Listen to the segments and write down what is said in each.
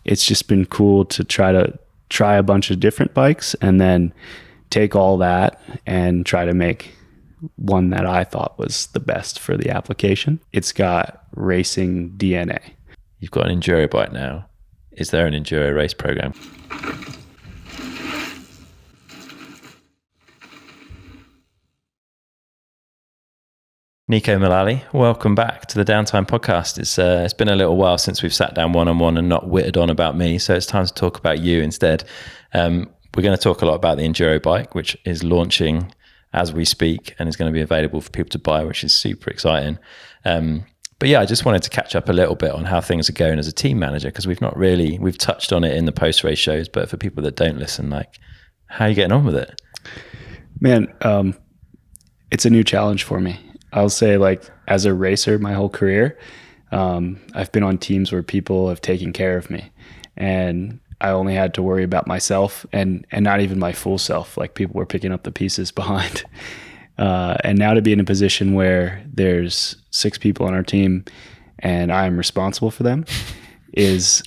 it's just been cool to try a bunch of different bikes and then take all that and try to make one that I thought was the best for the application. It's got racing DNA. You've got an enduro bike now. Is there an enduro race program? Neko Mulally, welcome back to the Downtime Podcast. It's been a little while since we've sat down one-on-one and not whittled on about me, so it's time to talk about you instead. We're going to talk a lot about the enduro bike, which is launching as we speak and is going to be available for people to buy, which is super exciting. But yeah, I just wanted to catch up a little bit on how things are going as a team manager, because we've touched on it in the post-race shows, but for people that don't listen, like, how are you getting on with it? Man, it's a new challenge for me. I'll say, like, as a racer my whole career, I've been on teams where people have taken care of me and I only had to worry about myself and not even my full self. Like, people were picking up the pieces behind. And now to be in a position where there's 6 people on our team and I'm responsible for them is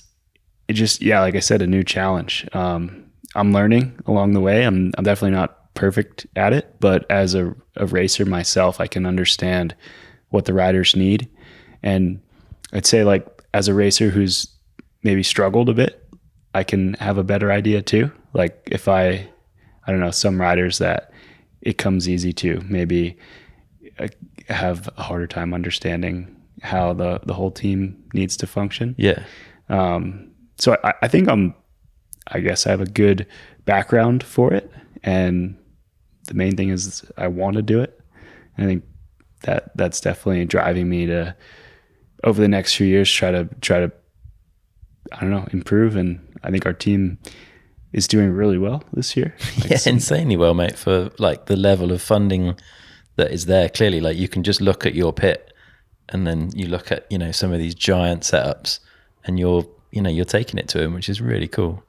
like I said, a new challenge. I'm learning along the way. I'm definitely not perfect at it, but as a racer myself, I can understand what the riders need. And I'd say, like, as a racer who's maybe struggled a bit, I can have a better idea too. Like, if I don't know, some riders that it comes easy to maybe have a harder time understanding how the whole team needs to function. Yeah. So I think I guess I have a good background for it. And the main thing is I want to do it. I think that's definitely driving me to, over the next few years, try to I don't know, improve. And I think our team is doing really well this year. Yeah, insanely well, mate, for like the level of funding that is there. Clearly, like, you can just look at your pit and then you look at, some of these giant setups and you're taking it to them, which is really cool.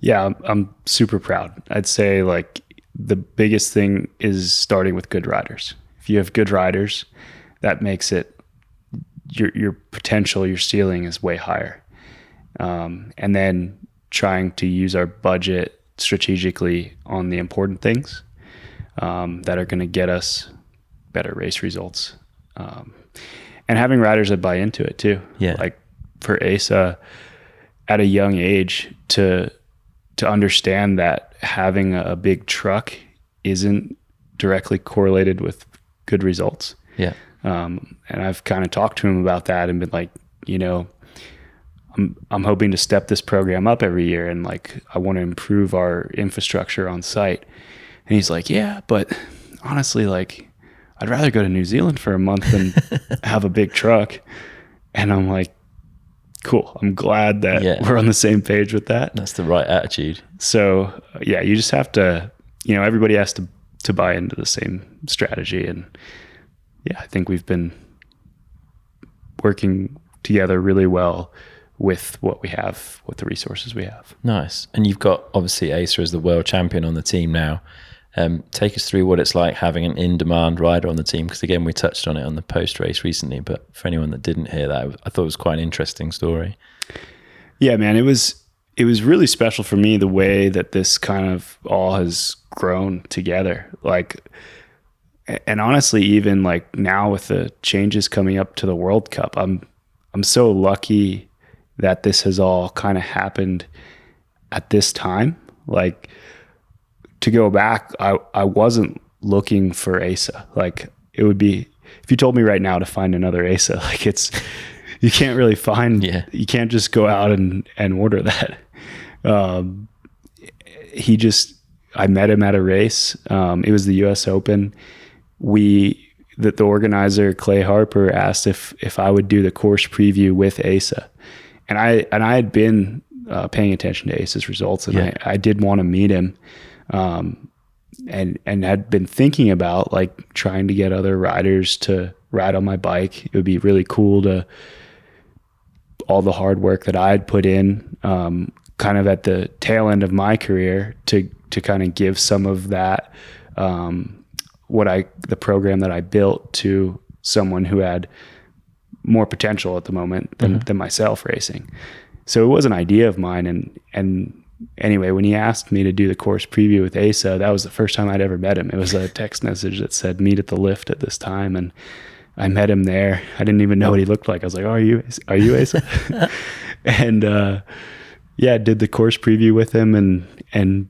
Yeah, I'm super proud. I'd say, like, the biggest thing is starting with good riders. If you have good riders, that makes it your potential, your ceiling is way higher. And then trying to use our budget strategically on the important things that are going to get us better race results. And having riders that buy into it too. Yeah. Like, for Asa, at a young age, to understand that having a big truck isn't directly correlated with good results. Yeah. And I've kind of talked to him about that and been like, I'm hoping to step this program up every year, and, like, I want to improve our infrastructure on site. And he's like, yeah, but honestly, like, I'd rather go to New Zealand for a month than have a big truck. And I'm like, cool. I'm glad that we're on the same page with that. That's the right attitude. So yeah, you just have to, everybody has to buy into the same strategy. And yeah, I think we've been working together really well with what we have, with the resources we have. Nice. And you've got, obviously, Asa as the world champion on the team now. Take us through what it's like having an in-demand rider on the team, because again, we touched on it on the post-race recently, but for anyone that didn't hear that, I thought it was quite an interesting story. Yeah, man, it was really special for me, the way that this kind of all has grown together. Like, and honestly, even like now with the changes coming up to the World Cup, I'm so lucky that this has all kind of happened at this time. Like, to go back, I wasn't looking for Asa. Like, it would be, if you told me right now to find another Asa, like, you can't really find, you can't just go out and order that. I met him at a race. It was the US Open. The organizer, Clay Harper, asked if I would do the course preview with Asa. And I had been paying attention to Asa's results, and I did want to meet him. And had been thinking about, like, trying to get other riders to ride on my bike. It would be really cool to, all the hard work that I had put in, kind of at the tail end of my career, to kind of give some of that, the program that I built, to someone who had more potential at the moment than myself racing. so it was an idea of mine. And anyway, when he asked me to do the course preview with Asa, that was the first time I'd ever met him. It was a text message that said, meet at the lift at this time. And I met him there. I didn't even know what he looked like. I was like, oh, are you Asa? And, did the course preview with him and,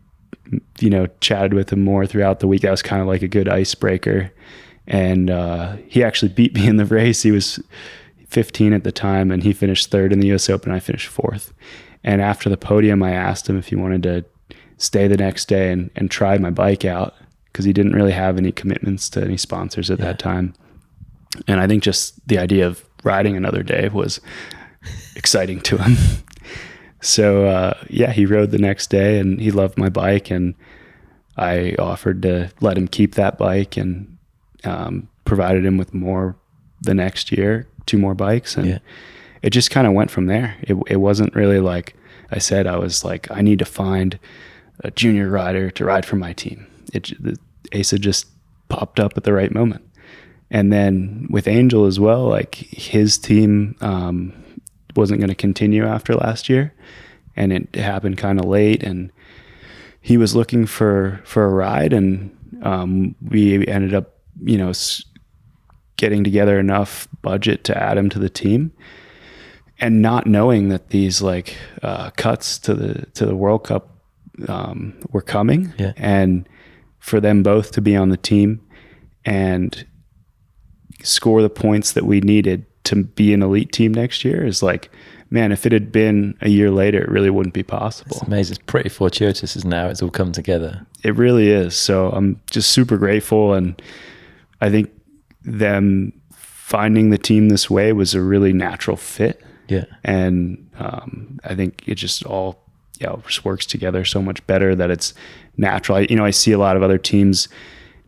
chatted with him more throughout the week. That was kind of like a good icebreaker. And, he actually beat me in the race. He was 15 at the time, and he finished third in the US Open. I finished fourth. And after the podium, I asked him if he wanted to stay the next day and try my bike out, because he didn't really have any commitments to any sponsors at that time. And I think just the idea of riding another day was exciting to him. So, he rode the next day, and he loved my bike, and I offered to let him keep that bike, and provided him with more the next year, 2 more bikes. And it just kind of went from there. It wasn't really like I said. I was like, I need to find a junior rider to ride for my team. Asa just popped up at the right moment. And then with Angel as well, like his team wasn't going to continue after last year, and it happened kind of late, and he was looking for a ride, and we ended up, getting together enough budget to add him to the team. And not knowing that these cuts to the World Cup were coming, and for them both to be on the team and score the points that we needed to be an elite team next year is like, man, if it had been a year later, it really wouldn't be possible. It's amazing. It's pretty fortuitous as now it's all come together. It really is. So I'm just super grateful, and I think them finding the team this way was a really natural fit. Yeah. And I think it just all just works together so much better that it's natural. I see a lot of other teams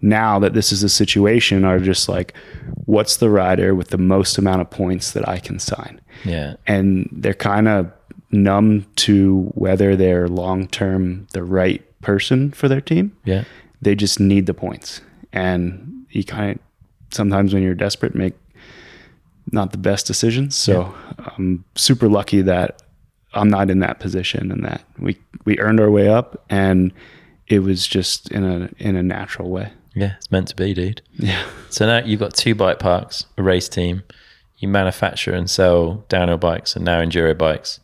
now that this is a situation are just like, what's the rider with the most amount of points that I can sign? Yeah. And they're kind of numb to whether they're long-term the right person for their team. Yeah. They just need the points. And you kind of, sometimes when you're desperate, make not the best decisions. So I'm super lucky that I'm not in that position, and that we earned our way up, and it was just in a natural way. Yeah, it's meant to be, dude. Yeah. So now you've got 2 bike parks, a race team. You manufacture and sell downhill bikes and now enduro bikes.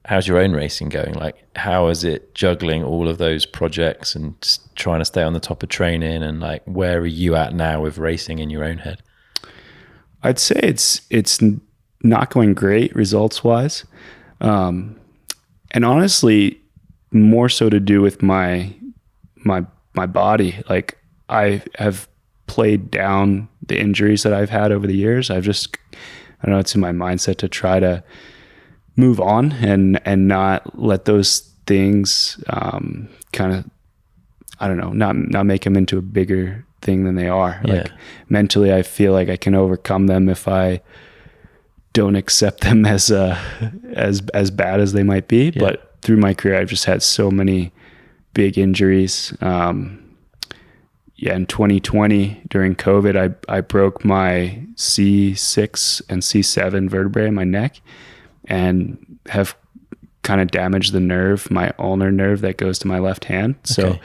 How's your own racing going? Like, how is it juggling all of those projects and just trying to stay on the top of training? And like, where are you at now with racing in your own head? I'd say it's not going great results wise. And honestly, more so to do with my body. Like, I have played down the injuries that I've had over the years. I don't know, it's in my mindset to try to move on and not let those things kind of, I don't know, not make them into a bigger thing than they are. Yeah. Like, mentally, I feel like I can overcome them if I don't accept them as bad as they might be. Yeah. But through my career, I've just had so many big injuries. In 2020 during COVID, I broke my C6 and C7 vertebrae in my neck, and have kind of damaged the nerve, my ulnar nerve that goes to my left hand. So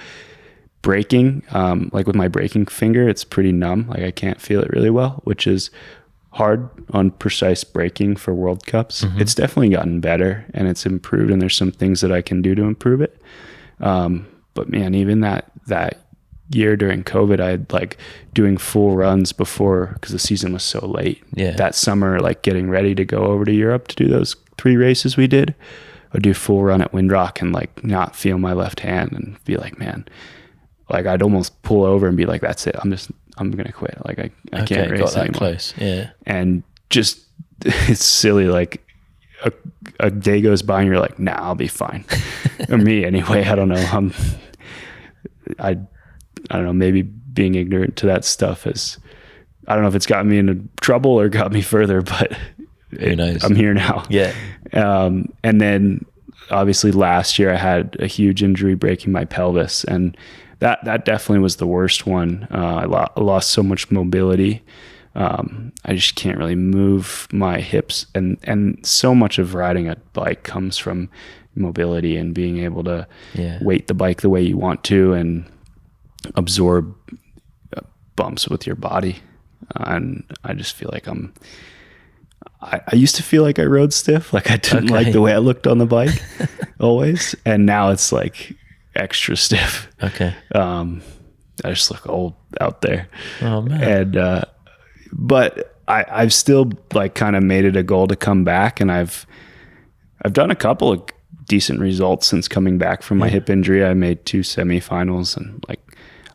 braking, like with my braking finger, it's pretty numb. Like, I can't feel it really well, which is hard on precise braking for World Cups. Mm-hmm. It's definitely gotten better, and it's improved, and there's some things that I can do to improve it. But man, even that year during COVID, I had like doing full runs before, because the season was so late. Yeah. That summer, like getting ready to go over to Europe to do those 3 races we did, I'd do full run at Windrock and like not feel my left hand and be like, man, like I'd almost pull over and be like, that's it. I'm going to quit. Like I can't race got that anymore. Close. Yeah. And just, it's silly. Like a day goes by and you're like, nah, I'll be fine. Or me anyway. I don't know. I don't know, maybe being ignorant to that stuff I don't know if it's gotten me into trouble or got me further, but who knows? I'm here now. Yeah. And then obviously last year I had a huge injury breaking my pelvis, and that definitely was the worst one. I lost so much mobility I just can't really move my hips, and so much of riding a bike comes from mobility and being able to weight the bike the way you want to and absorb bumps with your body. And I just feel like I used to feel like I rode stiff, like I didn't like the way I looked on the bike always, and now it's like extra stiff. I just look old out there. Oh man. And but I've still like kind of made it a goal to come back, and I've done a couple of decent results since coming back from my hip injury. I made 2 semifinals, and like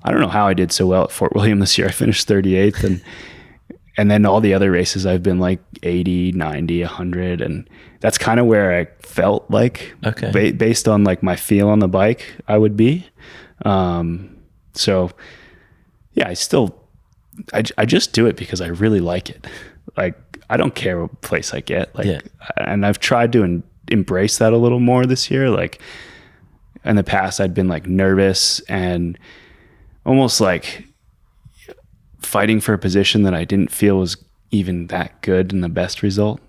I don't know how I did so well at Fort William this year. I finished 38th, and then all the other races I've been like 80, 90, 100, and that's kind of where I felt like based on like my feel on the bike I would be. So yeah, I just do it because I really like it. Like I don't care what place I get. Like, and I've tried to embrace that a little more this year. Like in the past, I'd been like nervous and almost like fighting for a position that I didn't feel was even that good in the best result.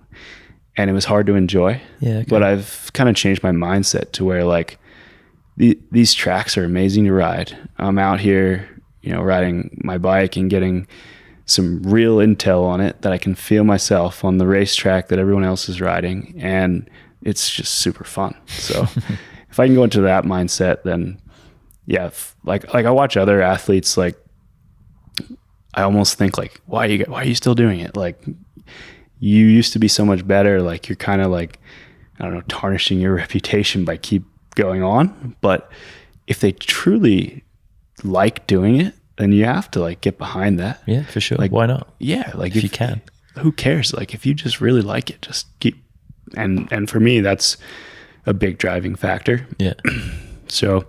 And it was hard to enjoy. But I've kind of changed my mindset to where like these tracks are amazing to ride. I'm out here, riding my bike and getting some real intel on it that I can feel myself on the racetrack that everyone else is riding. And it's just super fun. So if I can go into that mindset, then like I watch other athletes, like I almost think like, why are you still doing it? Like you used to be so much better. Like you're kind of like, I don't know, tarnishing your reputation by keep going on. But if they truly like doing it, then you have to like get behind that. Yeah, for sure. Like, why not? Yeah. Like if you can, who cares? Like if you just really like it, just keep, and for me, that's a big driving factor. Yeah. So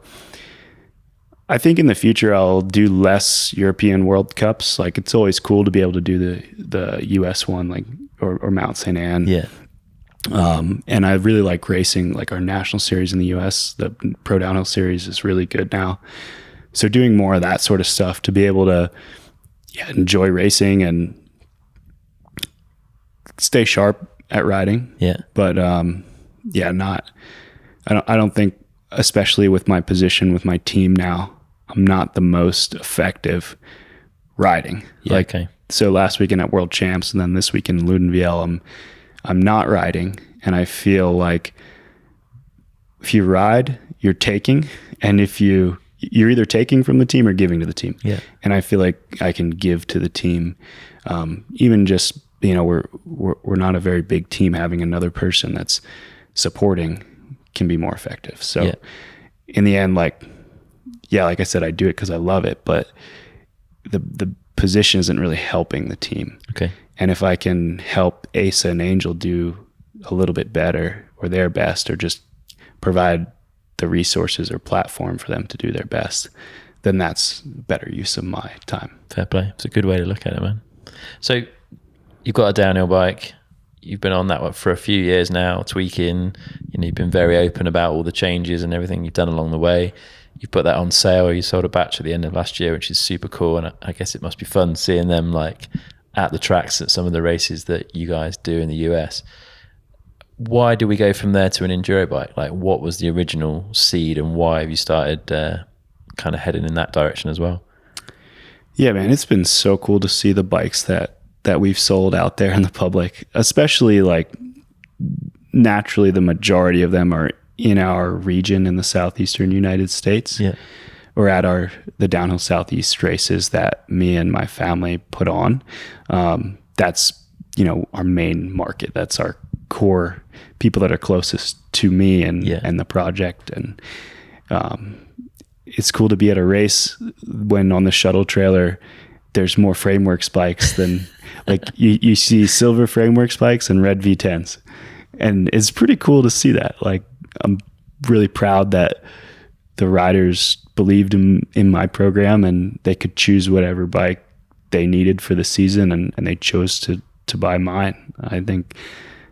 I think in the future I'll do less European World Cups. Like it's always cool to be able to do the US one, like or Mount St. Anne. Yeah. And I really like racing, like our national series in the US. The Pro Downhill Series is really good now. So doing more of that sort of stuff to be able to enjoy racing and stay sharp at riding. Yeah. But I don't think, especially with my position with my team now, I'm not the most effective riding. So last weekend at World Champs and then this weekend in Ludenviel, I'm not riding, and I feel like if you ride, you're taking, and if you're either taking from the team or giving to the team. Yeah. And I feel like I can give to the team, even just we're not a very big team. Having another person that's supporting can be more effective. So in the end, like I said, I do it because I love it, but the position isn't really helping the team. Okay. And if I can help Asa and Angel do a little bit better or their best, or just provide the resources or platform for them to do their best, then that's better use of my time. Fair play. It's a good way to look at it, man. So you've got a downhill bike. You've been on that one for a few years now, tweaking. You've been very open about all the changes and everything you've done along the way. You put that on sale. You sold a batch at the end of last year, which is super cool. And I guess it must be fun seeing them like at the tracks at some of the races that you guys do in the US. Why do we go from there to an enduro bike? Like, what was the original seed, and why have you started kind of heading in that direction as well? Yeah, man, it's been so cool to see the bikes that we've sold out there in the public, especially like naturally the majority of them are in our region in the southeastern United States. Yeah. Or at the Downhill Southeast races that me and my family put on. That's, our main market. That's our core people that are closest to me and the project. And it's cool to be at a race when on the shuttle trailer, there's more framework spikes than like you see silver framework spikes and red V10s. And it's pretty cool to see that. Like, I'm really proud that the riders believed in my program and they could choose whatever bike they needed for the season, and they chose to buy mine. I think,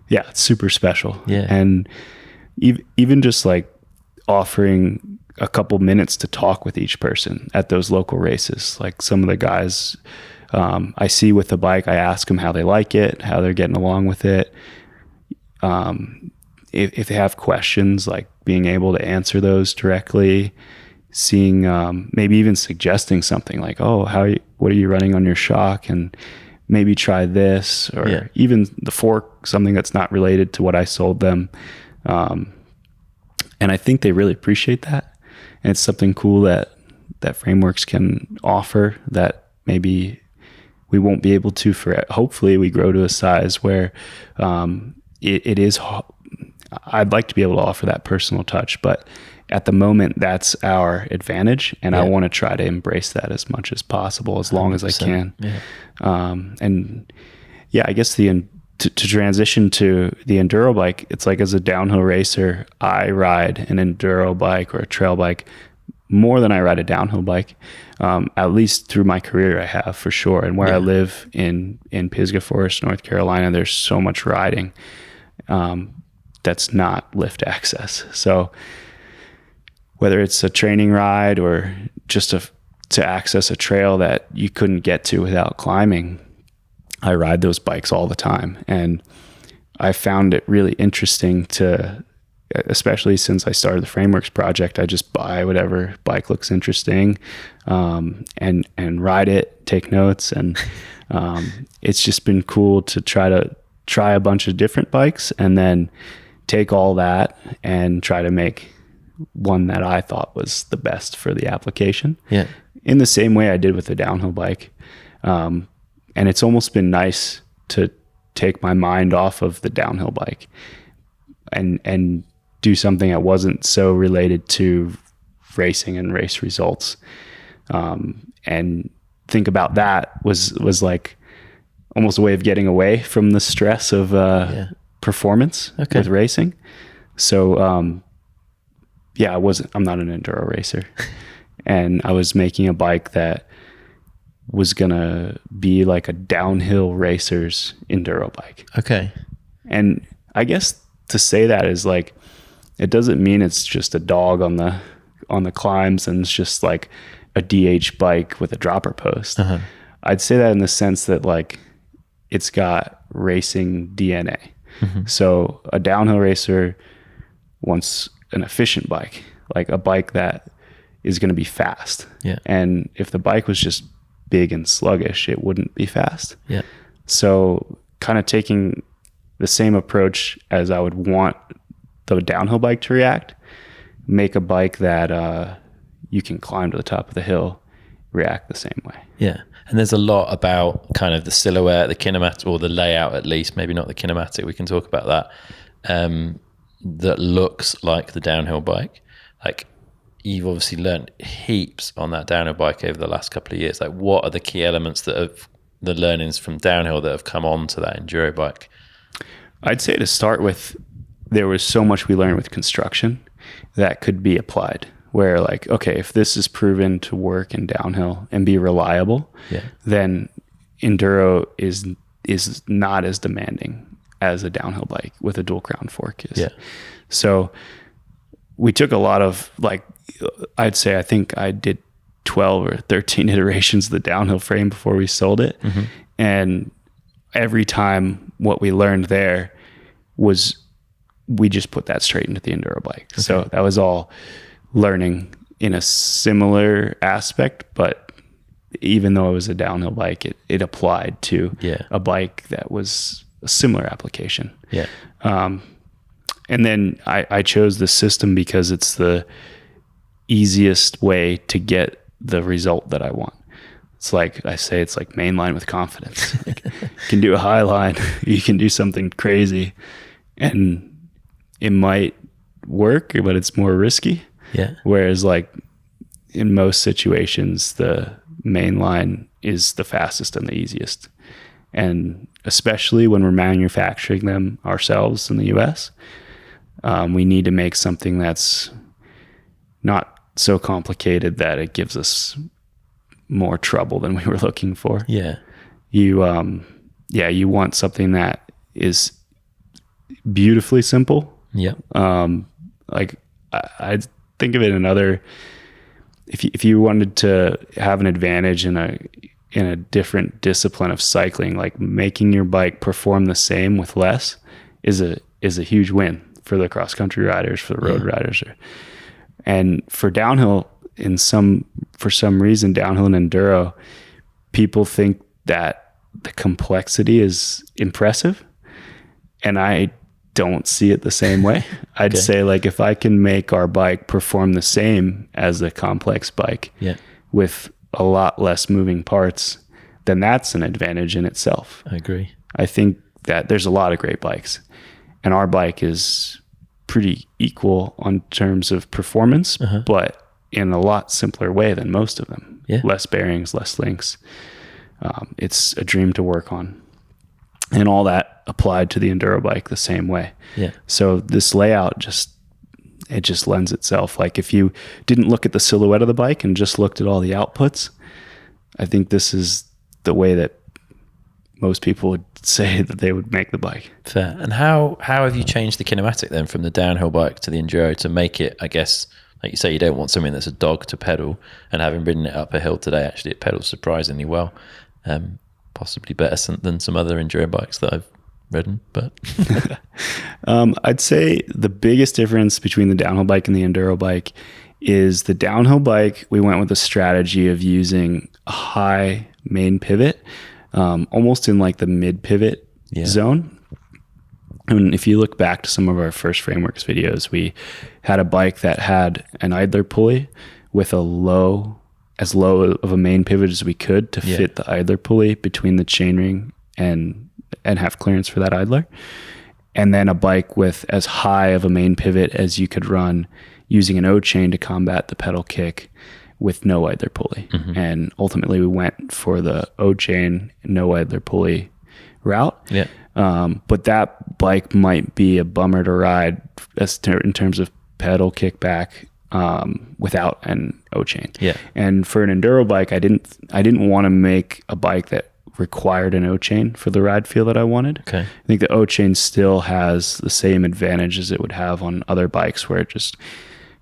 it's super special. Yeah. And even just like offering a couple minutes to talk with each person at those local races. Like some of the guys I see with the bike, I ask them how they like it, how they're getting along with it. If they have questions, like being able to answer those directly, seeing, maybe even suggesting something like, oh, what are you running on your shock? And maybe try this, or even the fork, something that's not related to what I sold them. And I think they really appreciate that. And it's something cool that Frameworks can offer that maybe we won't be able to hopefully we grow to a size where, it is, I'd like to be able to offer that personal touch, but at the moment that's our advantage. And I want to try to embrace that as much as possible, as long 100%. As I can. And I guess to transition to the enduro bike, it's like, as a downhill racer, I ride an enduro bike or a trail bike more than I ride a downhill bike. At least through my career, I have, for sure. And where I live in Pisgah Forest, North Carolina, there's so much riding that's not lift access. So whether it's a training ride or just to access a trail that you couldn't get to without climbing, I ride those bikes all the time. And I found it really interesting especially since I started the Frameworks project, I just buy whatever bike looks interesting, and ride it, take notes. And it's just been cool to try a bunch of different bikes and then take all that and try to make one that I thought was the best for the application. Yeah. In the same way I did with the downhill bike. And it's almost been nice to take my mind off of the downhill bike and do something that wasn't so related to racing and race results. And think about that was like almost a way of getting away from the stress of performance with racing. So I'm not an enduro racer. And I was making a bike that was gonna be like a downhill racer's enduro bike. Okay. And I guess to say that is like, it doesn't mean it's just a dog on the climbs and it's just like a DH bike with a dropper post. Uh-huh. I'd say that in the sense that like it's got racing DNA. Mm-hmm. So a downhill racer wants an efficient bike, like a bike that is going to be fast. Yeah. And if the bike was just big and sluggish, it wouldn't be fast. Yeah. So kind of taking the same approach as I would want the downhill bike to react, make a bike that you can climb to the top of the hill, react the same way. Yeah. And there's a lot about kind of the silhouette, the kinematic, or the layout at least, maybe not the kinematic, we can talk about that, that looks like the downhill bike. Like, you've obviously learned heaps on that downhill bike over the last couple of years. Like, what are the key elements the learnings from downhill that have come on to that enduro bike? I'd say to start with, there was so much we learned with construction that could be applied, where like, okay, if this is proven to work in downhill and be reliable, then enduro is not as demanding as a downhill bike with a dual crown fork is. Yeah. So we took a lot of, like, I'd say I think I did 12 or 13 iterations of the downhill frame before we sold it. Mm-hmm. And every time what we learned there was we just put that straight into the enduro bike. Okay. So that was all learning in a similar aspect, but even though it was a downhill bike, it applied to a bike that was a similar application. Yeah. And then I chose the system because it's the easiest way to get the result that I want. It's like I say, it's like mainline with confidence. Like, you can do a high line, you can do something crazy, and it might work, but it's more risky. Yeah. Whereas like in most situations, the mainline is the fastest and the easiest. And especially when we're manufacturing them ourselves in the US, we need to make something that's not so complicated that it gives us more trouble than we were looking for. Yeah. You want something that is beautifully simple. Yeah. Like I think of it in other, if you wanted to have an advantage in in a different discipline of cycling, like making your bike perform the same with less is a huge win for the cross country riders, for the road riders. And for downhill, for some reason, downhill and enduro, people think that the complexity is impressive, and I don't see it the same way. I'd say, like, if I can make our bike perform the same as a complex bike with a lot less moving parts, then that's an advantage in itself. I agree. I think that there's a lot of great bikes, and our bike is pretty equal on terms of performance, but in a lot simpler way than most of them. Less bearings, less links. It's a dream to work on. And all that applied to the enduro bike the same way. So this layout just lends itself. Like, if you didn't look at the silhouette of the bike and just looked at all the outputs, I think this is the way that most people would say that they would make the bike. Fair. And how have you changed the kinematic then from the downhill bike to the enduro to make it, I guess, like you say, you don't want something that's a dog to pedal, and having ridden it up a hill today, actually it pedals surprisingly well. Possibly better than some other enduro bikes that I've ridden, but I'd say the biggest difference between the downhill bike and the enduro bike is the downhill bike, we went with a strategy of using a high main pivot, almost in like the mid pivot zone. And if you look back to some of our first frameworks videos, we had a bike that had an idler pulley with as low of a main pivot as we could to fit the idler pulley between the chainring and have clearance for that idler. And then a bike with as high of a main pivot as you could run using an O chain to combat the pedal kick with no idler pulley. And ultimately we went for the O chain, no idler pulley route. But that bike might be a bummer to ride in terms of pedal kickback without an O chain. And for an enduro bike, I didn't want to make a bike that required an O chain for the ride feel that I wanted. I think the O chain still has the same advantage as it would have on other bikes, where it just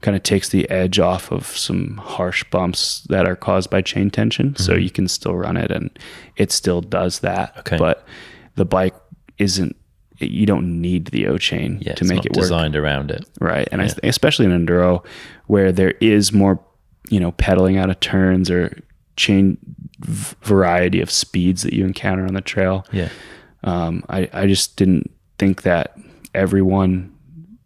kind of takes the edge off of some harsh bumps that are caused by chain tension. So you can still run it and it still does that. But the bike you don't need the O chain to make it work. Designed around it. Right. And especially in enduro, where there is more, pedaling out of turns or chain variety of speeds that you encounter on the trail. I just didn't think that everyone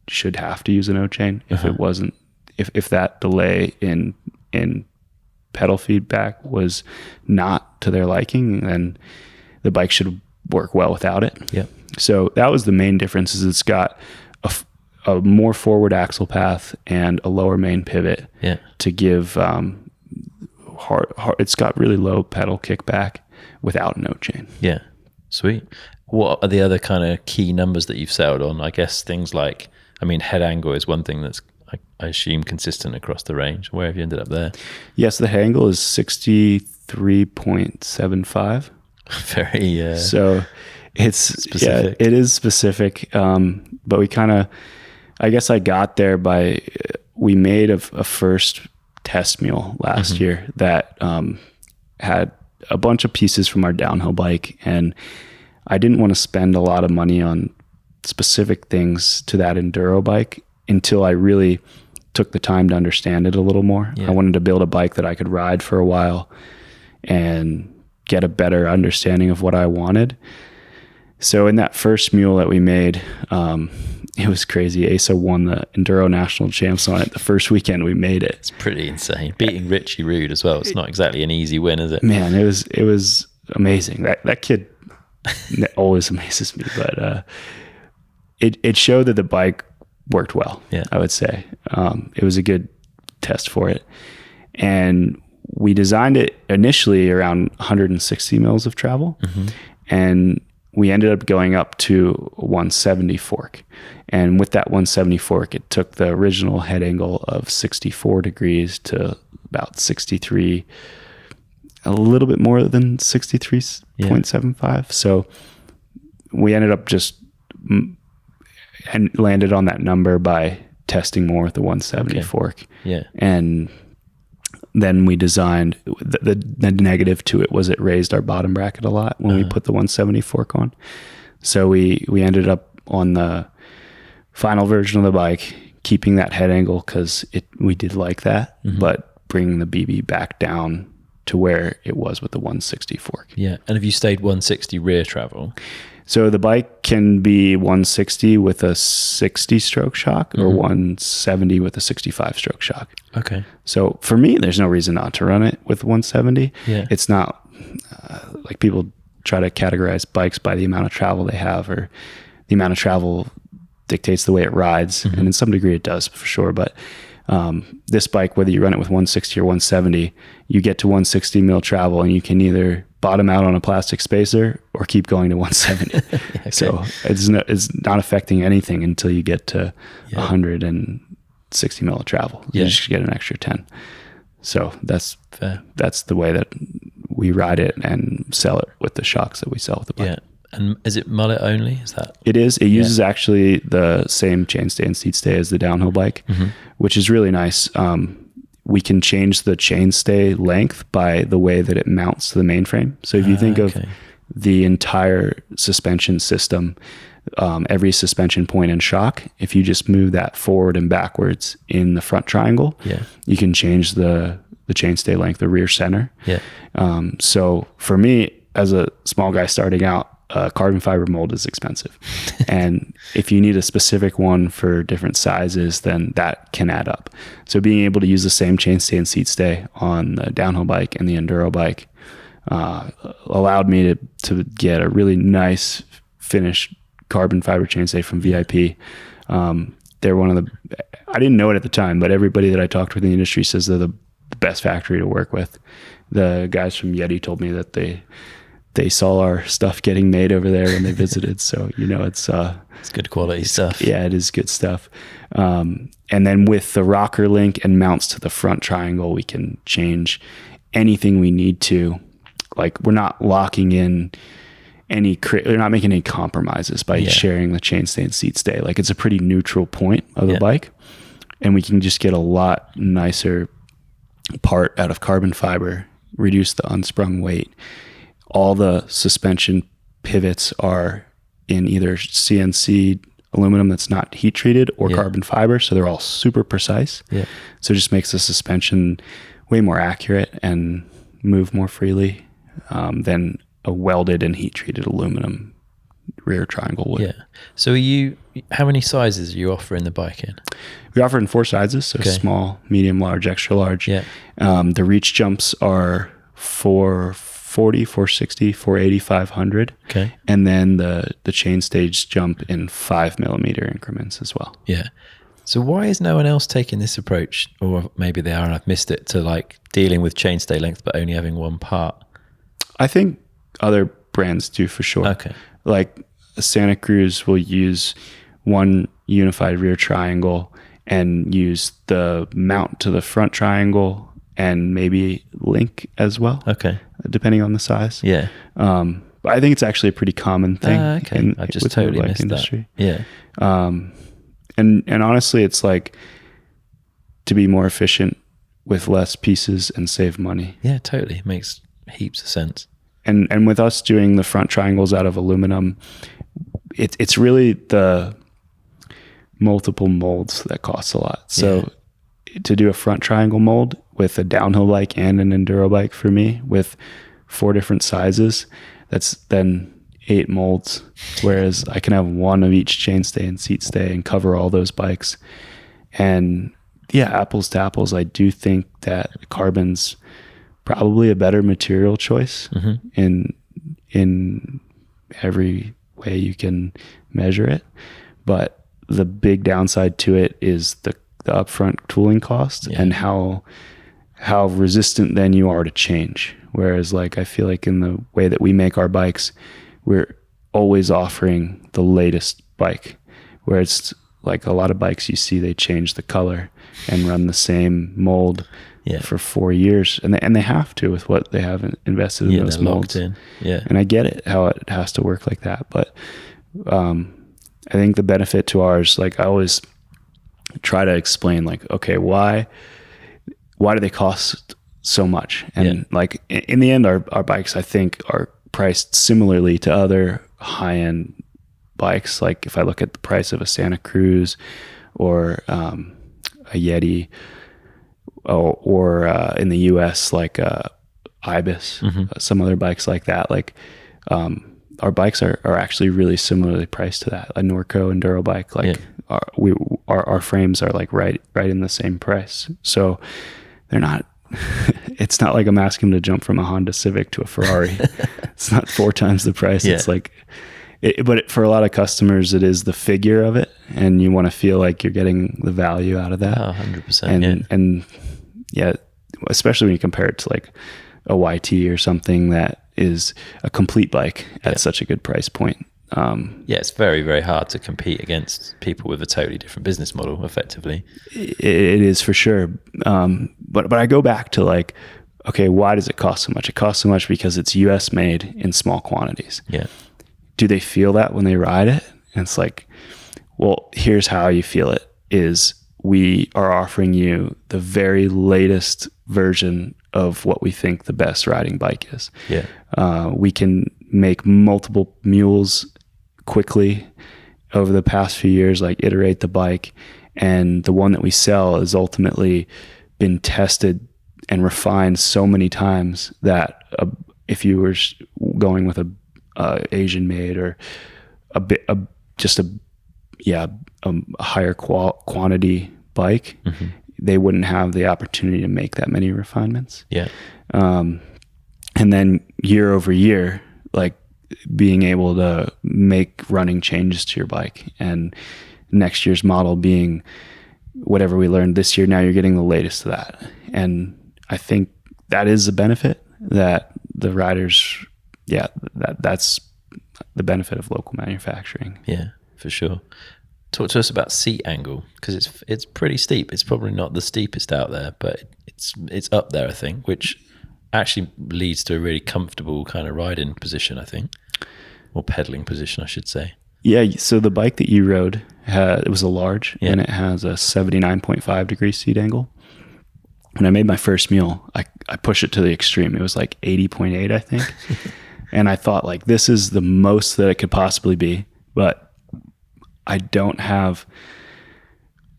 should have to use an O chain if it wasn't, if that delay in pedal feedback was not to their liking, then the bike should work well without it. So that was the main difference, is it's got a more forward axle path and a lower main pivot to give it's got really low pedal kickback without an O chain. Sweet. What are the other kind of key numbers that you've settled on? I guess things like, head angle is one thing that's, I assume, consistent across the range. Where have you ended up there? Yes, the head angle is 63.75. Very so it's specific. It is specific, but we kind of, I guess I got there by, we made a first test mule last year that had a bunch of pieces from our downhill bike, and I didn't want to spend a lot of money on specific things to that enduro bike until I really took the time to understand it a little more. I wanted to build a bike that I could ride for a while and get a better understanding of what I wanted. So in that first mule that we made, it was crazy. Asa won the Enduro National Champs on it the first weekend we made it. It's pretty insane. Beating Richie Rude as well. It's not exactly an easy win, is it? Man, it was amazing. That kid always amazes me, but it showed that the bike worked well. I would say it was a good test for it, and we designed it initially around 160 mils of travel, and we ended up going up to 170 fork. And with that 170 fork, it took the original head angle of 64 degrees to about 63, a little bit more than 63.75. So we ended up just and landed on that number by testing more with the 170 fork. Yeah. And then we designed the negative to it was it raised our bottom bracket a lot when we put the 170 fork on. So we ended up on the final version of the bike keeping that head angle because we did like that, but bringing the BB back down to where it was with the 160 fork. Yeah. And have you stayed 160 rear travel? So the bike can be 160 with a 60 stroke shock or 170 with a 65 stroke shock. Okay. So for me, there's no reason not to run it with 170. Yeah. It's not like people try to categorize bikes by the amount of travel they have, or the amount of travel dictates the way it rides. And in some degree it does for sure. But this bike, whether you run it with 160 or 170, you get to 160 mil travel and you can either bottom out on a plastic spacer or keep going to 170. Okay. So it's not affecting anything until you get to 160 mil of travel. You just get an extra 10. So that's fair. That's the way that we ride it and sell it with the shocks that we sell with the bike. Yeah. And is it mullet only? Is that? It is. It uses actually the same chainstay and seat stay as the downhill bike, which is really nice. We can change the chainstay length by the way that it mounts to the mainframe. So if you think of the entire suspension system, every suspension point and shock, if you just move that forward and backwards in the front triangle, you can change the chainstay length, the rear center. Yeah. So for me, as a small guy starting out, carbon fiber mold is expensive. And if you need a specific one for different sizes, then that can add up. So being able to use the same chainstay and seat stay on the downhill bike and the enduro bike allowed me to get a really nice finished carbon fiber chainstay from VIP. They're one of the, I didn't know it at the time, but everybody that I talked with in the industry says they're the best factory to work with. The guys from Yeti told me that they saw our stuff getting made over there when they visited. So, it's good quality stuff. Yeah, it is good stuff. And then with the rocker link and mounts to the front triangle, we can change anything we need to. Like, we're not locking in we're not making any compromises by sharing the chainstay and seat stay. Like, it's a pretty neutral point of the bike, and we can just get a lot nicer part out of carbon fiber, reduce the unsprung weight. All the suspension pivots are in either CNC aluminum that's not heat treated or carbon fiber. So they're all super precise. Yeah. So it just makes the suspension way more accurate and move more freely than a welded and heat treated aluminum rear triangle would. Yeah. So how many sizes are you offering the bike in? We offer in 4 sizes. So small, medium, large, extra large. Yeah. The reach jumps are 440, 460, 480, 500. Okay. And then the chain stage jump in 5 millimeter increments as well. Yeah. So why is no one else taking this approach? Or maybe they are and I've missed it, to like dealing with chainstay length but only having one part? I think other brands do for sure. Okay. Like Santa Cruz will use one unified rear triangle and use the mount to the front triangle and maybe link as well. Okay. Depending on the size. Yeah. But I think it's actually a pretty common thing. Okay. I just totally missed industry. That. Yeah. And honestly, it's like to be more efficient with less pieces and save money. Yeah, totally. Makes heaps of sense. And with us doing the front triangles out of aluminum, it's really the multiple molds that costs a lot. So to do a front triangle mold with a downhill bike and an enduro bike for me with 4 different sizes, that's then 8 molds. Whereas I can have one of each chainstay and seat stay and cover all those bikes. And yeah, apples to apples, I do think that carbon's probably a better material choice in every way you can measure it. But the big downside to it is the upfront tooling cost and how resistant then you are to change. Whereas like I feel like in the way that we make our bikes, we're always offering the latest bike, where it's like a lot of bikes you see, they change the color and run the same mold for 4 years, and they have to with what they have invested in those molds. In. Yeah, and I get it how it has to work like that, but I think the benefit to ours, like I always try to explain, like, okay, why do they cost so much. And like in the end, our bikes, I think, are priced similarly to other high-end bikes. Like if I look at the price of a Santa Cruz or a Yeti, or in the US, like Ibis, some other bikes like that, like our bikes are actually really similarly priced to that. A Norco Enduro bike, like our frames are like right in the same price. So they're not, it's not like I'm asking them to jump from a Honda Civic to a Ferrari. It's not 4 times the price. It's like, but for a lot of customers, it is the figure of it, and you want to feel like you're getting the value out of that. 100%. And especially when you compare it to like a YT or something that is a complete bike at such a good price point. It's very, very hard to compete against people with a totally different business model, effectively. It is for sure. But I go back to like, okay, why does it cost so much? It costs so much because it's US made in small quantities. Yeah. Do they feel that when they ride it? And it's like, well, here's how you feel it is we are offering you the very latest version of what we think the best riding bike is. Yeah. We can make multiple mules quickly over the past few years, like iterate the bike. And the one that we sell has ultimately been tested and refined so many times that if you were going with a Asian made or a higher quantity bike, they wouldn't have the opportunity to make that many refinements. And then year over year, like being able to make running changes to your bike, and next year's model being whatever we learned this year, now you're getting the latest of that. And I think that is a benefit that the riders, that's the benefit of local manufacturing. Yeah, for sure. Talk to us about seat angle, because it's pretty steep. It's probably not the steepest out there, but it's up there, I think, which actually leads to a really comfortable kind of riding position, I think, or pedaling position, I should say. Yeah. So the bike that you rode it was a large, and it has a 79.5 degree seat angle. When I made my first mule, I pushed it to the extreme. It was like 80.8, I think. And I thought, like, this is the most that it could possibly be, but I don't have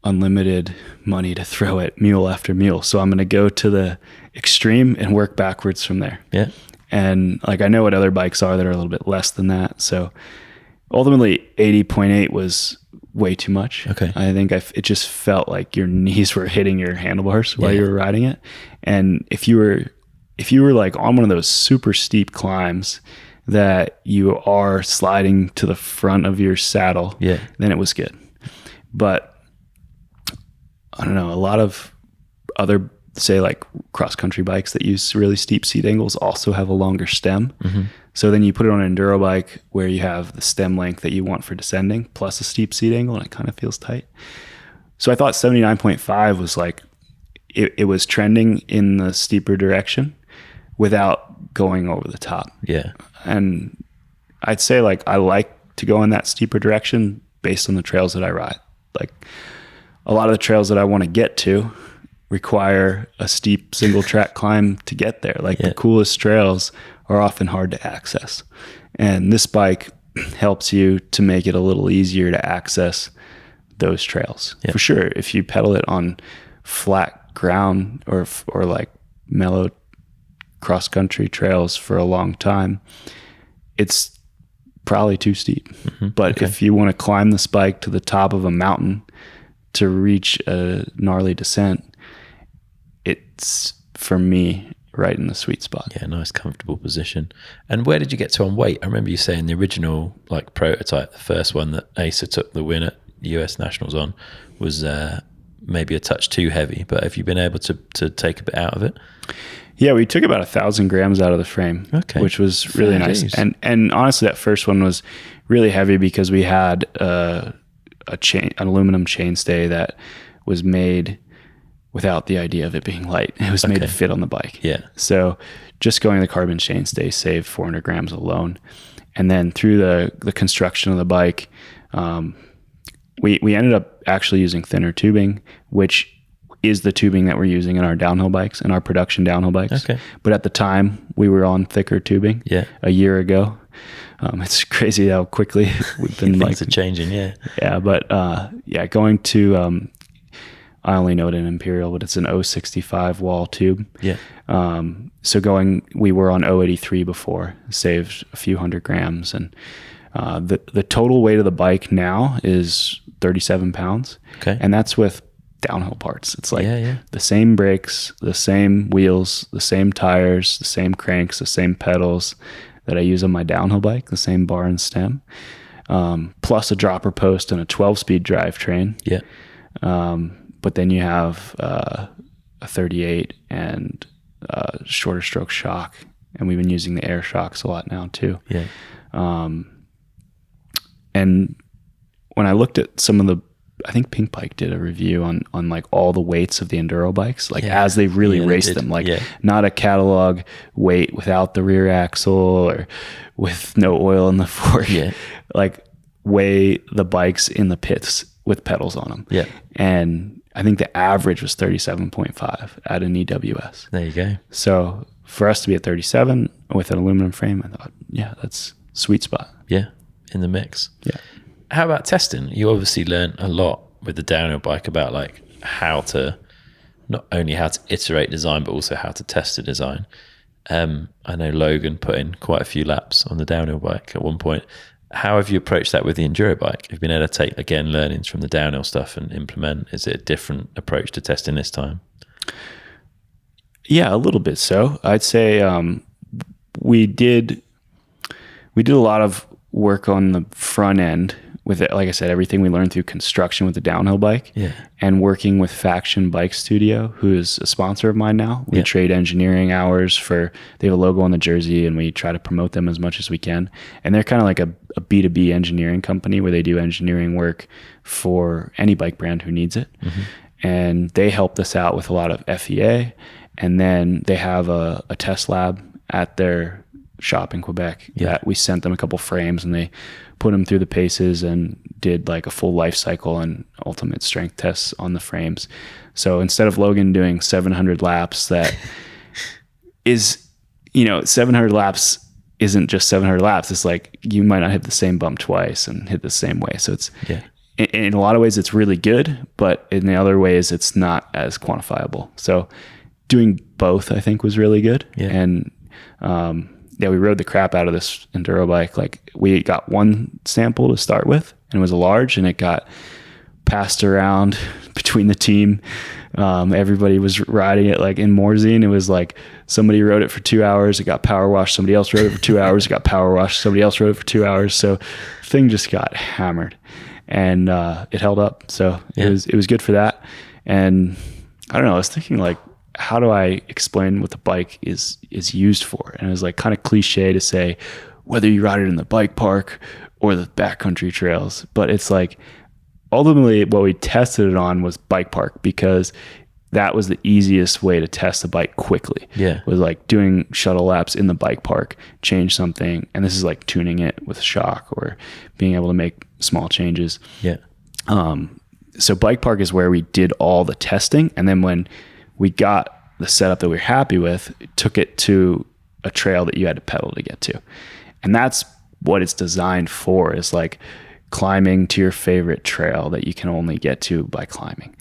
unlimited money to throw at mule after mule. So I'm going to go to the extreme and work backwards from there. Yeah. And like, I know what other bikes are that are a little bit less than that. So ultimately 80.8 was way too much. Okay. I think it just felt like your knees were hitting your handlebars while you were riding it. And if you were like on one of those super steep climbs that you are sliding to the front of your saddle, then it was good. But I don't know, a lot of other, say like cross country bikes that use really steep seat angles also have a longer stem. So then you put it on an enduro bike where you have the stem length that you want for descending plus a steep seat angle, and it kind of feels tight. So I thought 79.5 was like, it was trending in the steeper direction without going over the top. Yeah. And I'd say like I like to go in that steeper direction based on the trails that I ride. Like a lot of the trails that I want to get to require a steep single track climb to get there. Like the coolest trails are often hard to access. And this bike helps you to make it a little easier to access those trails. For sure, if you pedal it on flat ground or like mellow cross country trails for a long time, it's probably too steep. But if you want to climb this bike to the top of a mountain to reach a gnarly descent, it's, for me, right in the sweet spot. Yeah, nice comfortable position. And where did you get to on weight? I remember you saying the original like prototype, the first one that Asa took the win at US Nationals on, was maybe a touch too heavy, but have you been able to take a bit out of it? Yeah, we took about 1,000 grams out of the frame, which was really nice. And honestly, that first one was really heavy because we had an aluminum chainstay that was made without the idea of it being light. It was made to fit on the bike. Yeah. So just going the carbon chainstay saved 400 grams alone. And then through the construction of the bike, we ended up actually using thinner tubing, which is the tubing that we're using in our downhill bikes and our production downhill bikes. Okay. But at the time we were on thicker tubing. Yeah. A year ago. It's crazy how quickly we've been Things are changing. Yeah. Yeah. But going to, I only know it in Imperial, but it's an 065 wall tube. Yeah. We were on 083 before, saved a few 100 grams. And the total weight of the bike now is 37 pounds. Okay. And that's with downhill parts. It's like the same brakes, the same wheels, the same tires, the same cranks, the same pedals that I use on my downhill bike, the same bar and stem, plus a dropper post and a 12-speed drivetrain. Yeah. But then you have a 38 and shorter stroke shock, and we've been using the air shocks a lot now too. Yeah. And when I looked at some of the, I think Pink Bike did a review on like all the weights of the enduro bikes, like as they really raced them, like not a catalog weight without the rear axle or with no oil in the fork, like weigh the bikes in the pits with pedals on them. Yeah. And I think the average was 37.5 at an EWS. There you go. So for us to be at 37 with an aluminum frame, I thought, that's sweet spot. Yeah. In the mix. Yeah. How about testing? You obviously learned a lot with the downhill bike about like how to, not only how to iterate design, but also how to test the design. I know Logan put in quite a few laps on the downhill bike at one point. How have you approached that with the enduro bike? You've been able to take, again, learnings from the downhill stuff and implement. Is it a different approach to testing this time? Yeah, a little bit so. I'd say we did a lot of work on the front end with it. Like I said, everything we learned through construction with the downhill bike, and working with Faction Bike Studio, who is a sponsor of mine now. We trade engineering hours they have a logo on the jersey, and we try to promote them as much as we can. And they're kind of like a B2B engineering company where they do engineering work for any bike brand who needs it. Mm-hmm. And they helped us out with a lot of FEA. And then they have a test lab at their shop in Quebec that we sent them a couple frames, and they put them through the paces and did like a full life cycle and ultimate strength tests on the frames. So instead of Logan doing 700 laps, that is, 700 laps isn't just 700 laps. It's like you might not hit the same bump twice and hit the same way. So it's in a lot of ways it's really good, but in the other ways it's not as quantifiable. So doing both, I think, was really good. And we rode the crap out of this enduro bike. Like, we got one sample to start with, and it was a large, and it got passed around between the team. Everybody was riding it like in Morzine. It was like somebody rode it for 2 hours, it got power washed. Somebody else rode it for 2 hours, it got power washed. Somebody else rode it for 2 hours. So the thing just got hammered, and it held up. So it was good for that. And I don't know, I was thinking like, how do I explain what the bike is used for? And it was like kind of cliche to say whether you ride it in the bike park or the backcountry trails, but it's like ultimately what we tested it on was bike park, because that was the easiest way to test the bike quickly. Was like doing shuttle laps in the bike park, change something, and this is like tuning it with shock or being able to make small changes. So bike park is where we did all the testing, and then when we got the setup that we were happy with, took it to a trail that you had to pedal to get to. And that's what it's designed for, is like climbing to your favorite trail that you can only get to by climbing.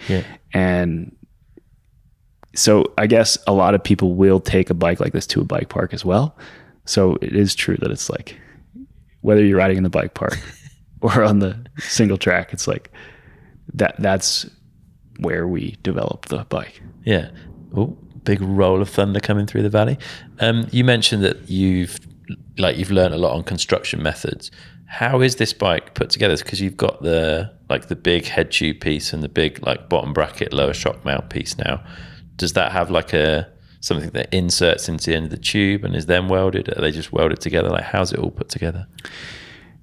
And so I guess a lot of people will take a bike like this to a bike park as well. So it is true that it's like, whether you're riding in the bike park or on the single track, it's like that's where we developed the bike. Oh, big roll of thunder coming through the valley. You mentioned that you've learned a lot on construction methods. How is this bike put together? Because you've got the big head tube piece and the big like bottom bracket lower shock mount piece now. Does that have like something that inserts into the end of the tube and is then welded? Are they just welded together? Like, how's it all put together?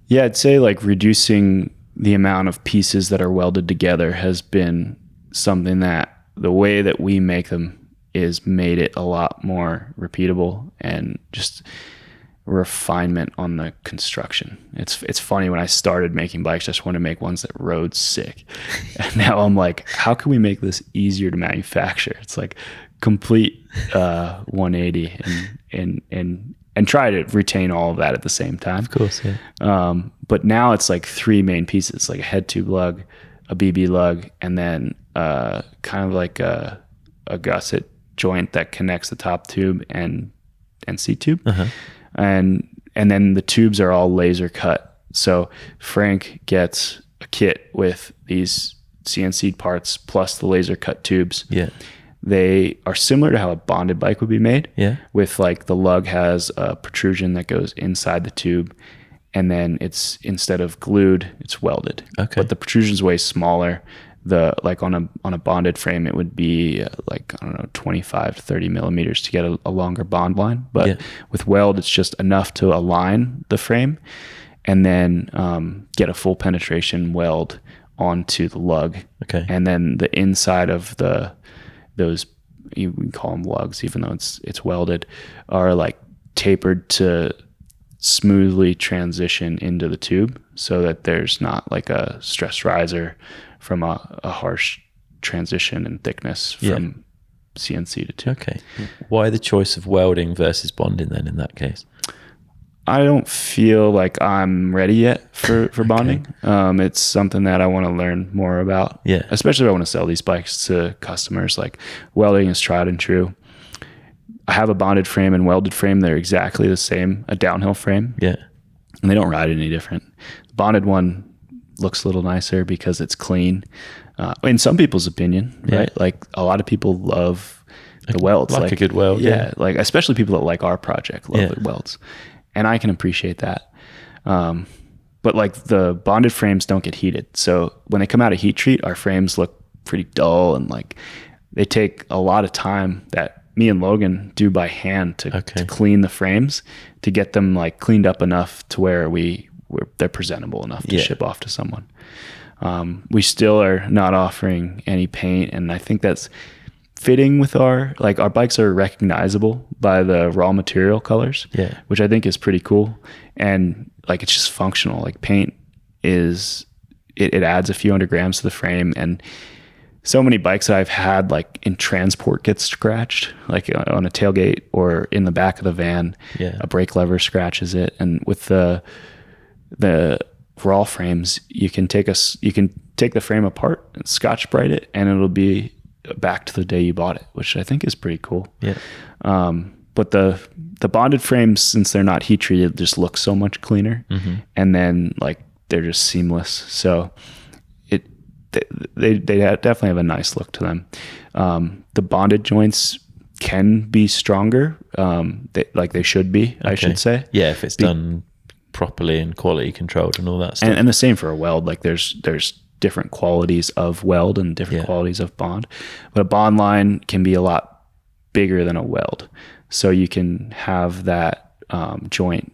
Yeah, I'd say like reducing the amount of pieces that are welded together has been something that the way that we make them is made it a lot more repeatable, and just refinement on the construction. It's funny, when I started making bikes, I just wanted to make ones that rode sick. And now I'm like, how can we make this easier to manufacture? It's like complete 180 and try to retain all of that at the same time. Of course, yeah. But now it's like three main pieces, like a head tube lug, a BB lug, and then kind of like a gusset joint that connects the top tube and seat tube. And then the tubes are all laser cut. So Frank gets a kit with these CNC parts plus the laser cut tubes. Yeah. They are similar to how a bonded bike would be made. Yeah. With like the lug has a protrusion that goes inside the tube, and then it's, instead of glued, it's welded. Okay. But the protrusion's way smaller. Like on a bonded frame, it would be like, I don't know, 25 to 30 millimeters to get a longer bond line. But with weld, it's just enough to align the frame and then get a full penetration weld onto the lug. Okay. And then the inside of those, you can call them lugs, even though it's welded, are like tapered to smoothly transition into the tube so that there's not like a stress riser from a harsh transition in thickness from CNC to tube. Okay. Why the choice of welding versus bonding then in that case? I don't feel like I'm ready yet for bonding. It's something that I want to learn more about. Yeah. Especially if I want to sell these bikes to customers. Like, welding is tried and true. I have a bonded frame and welded frame. They're exactly the same, a downhill frame. Yeah. And they don't ride any different. The bonded one looks a little nicer because it's clean. In some people's opinion, right? Like, a lot of people love the welds. Like a good weld. Yeah. Like, especially people that like our project love the welds. And I can appreciate that. But like, the bonded frames don't get heated. So when they come out of heat treat, our frames look pretty dull, and like, they take a lot of time that me and Logan do by hand to clean the frames, to get them like cleaned up enough to where they're presentable enough to ship off to someone. We still are not offering any paint, and I think that's fitting with our bikes are recognizable by the raw material colors, which I think is pretty cool. And like, it's just functional. Like, paint is, it adds a few hundred grams to the frame. And so many bikes that I've had, like in transport, get scratched, like on a tailgate or in the back of the van, a brake lever scratches it. And with the raw frames, you can take the frame apart and Scotch Brite it, and it'll be back to the day you bought it, which I think is pretty cool. Yeah. But the bonded frames, since they're not heat treated, just look so much cleaner. And then like, they're just seamless. So they definitely have a nice look to them. The bonded joints can be stronger. They should be, I should say. Yeah. If it's done properly and quality controlled and all that stuff. And the same for a weld. Like, there's different qualities of weld and different qualities of bond, but a bond line can be a lot bigger than a weld. So you can have that joint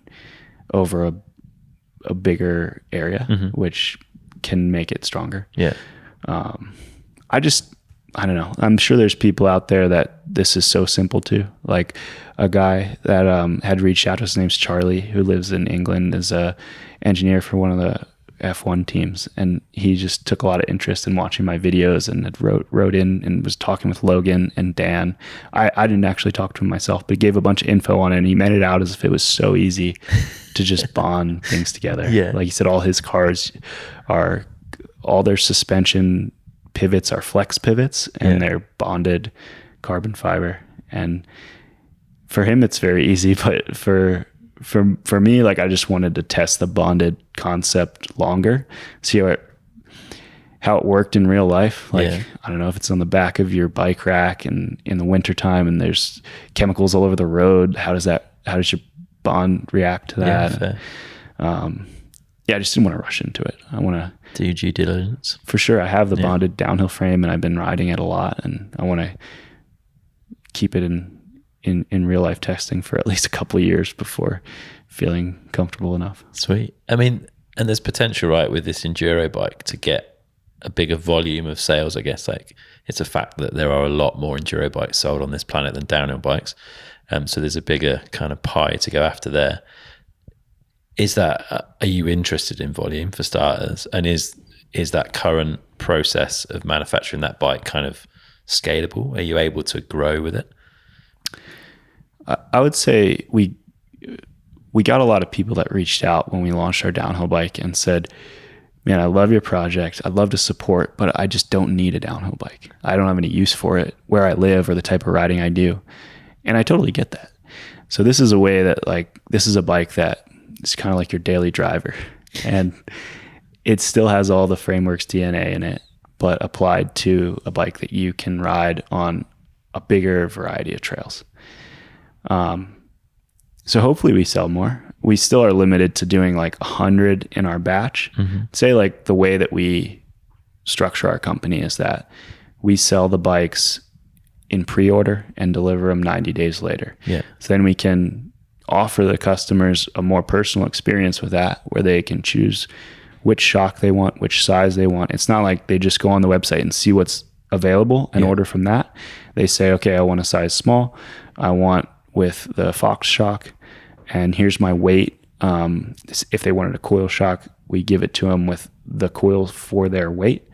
over a bigger area, which can make it stronger. Yeah. I don't know. I'm sure there's people out there that this is so simple to. Like, a guy that had reached out to us, his name's Charlie, who lives in England, is a engineer for one of the F1 teams, and he just took a lot of interest in watching my videos, and had wrote in and was talking with Logan and Dan. I didn't actually talk to him myself, but he gave a bunch of info on it, and he made it out as if it was so easy to just bond things together. Yeah. Like he said, all his cars are, all their suspension pivots are flex pivots, and they're bonded carbon fiber. And for him, it's very easy, but for me, like, I just wanted to test the bonded concept longer, see how it worked in real life. Like, I don't know if it's on the back of your bike rack and in the wintertime and there's chemicals all over the road. How does your bond react to that? I just didn't want to rush into it. I want to do due diligence. For sure. I have the bonded downhill frame, and I've been riding it a lot, and I want to keep it in real life testing for at least a couple of years before feeling comfortable enough. Sweet. I mean, and there's potential, right, with this enduro bike to get a bigger volume of sales, I guess. Like, it's a fact that there are a lot more enduro bikes sold on this planet than downhill bikes. So there's a bigger kind of pie to go after there. Is that, are you interested in volume for starters? And is that current process of manufacturing that bike kind of scalable? Are you able to grow with it? I would say we got a lot of people that reached out when we launched our downhill bike and said, man, I love your project. I'd love to support, but I just don't need a downhill bike. I don't have any use for it where I live or the type of riding I do. And I totally get that. So this is a way that, like, this is a bike that is kind of like your daily driver. And it still has all the Frameworks DNA in it, but applied to a bike that you can ride on a bigger variety of trails. So hopefully we sell more. We still are limited to doing like 100 in our batch. Say, like, the way that we structure our company is that we sell the bikes in pre-order and deliver them 90 days later. Yeah. So then we can offer the customers a more personal experience with that, where they can choose which shock they want, which size they want. It's not like they just go on the website and see what's available and order from that. They say, okay, I want a size small. I want with the Fox shock, and here's my weight. If they wanted a coil shock, we give it to them with the coil for their weight,